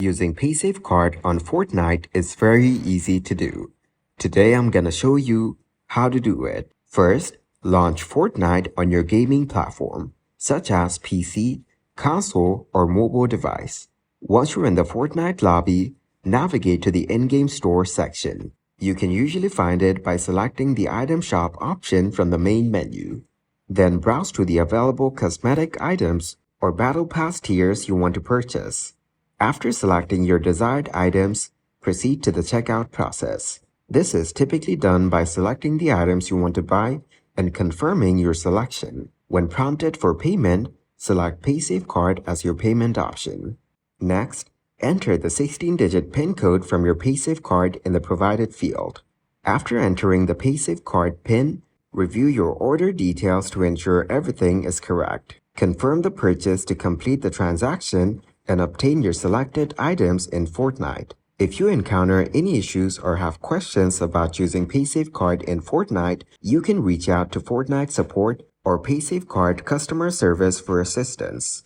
Using Paysafecard on Fortnite is very easy to do. Today I'm gonna show you how to do it. First, launch Fortnite on your gaming platform, such as PC, console, or mobile device. Once you're in the Fortnite lobby, navigate to the in-game store section. You can usually find it by selecting the item shop option from the main menu. Then browse to the available cosmetic items or battle pass tiers you want to purchase. After selecting your desired items, proceed to the checkout process. This is typically done by selecting the items you want to buy and confirming your selection. When prompted for payment, select Paysafecard as your payment option. Next, enter the 16-digit PIN code from your Paysafecard in the provided field. After entering the Paysafecard PIN, review your order details to ensure everything is correct. Confirm the purchase to complete the transaction and obtain your selected items in Fortnite. If you encounter any issues or have questions about using Paysafecard in Fortnite, you can reach out to Fortnite support or Paysafecard customer service for assistance.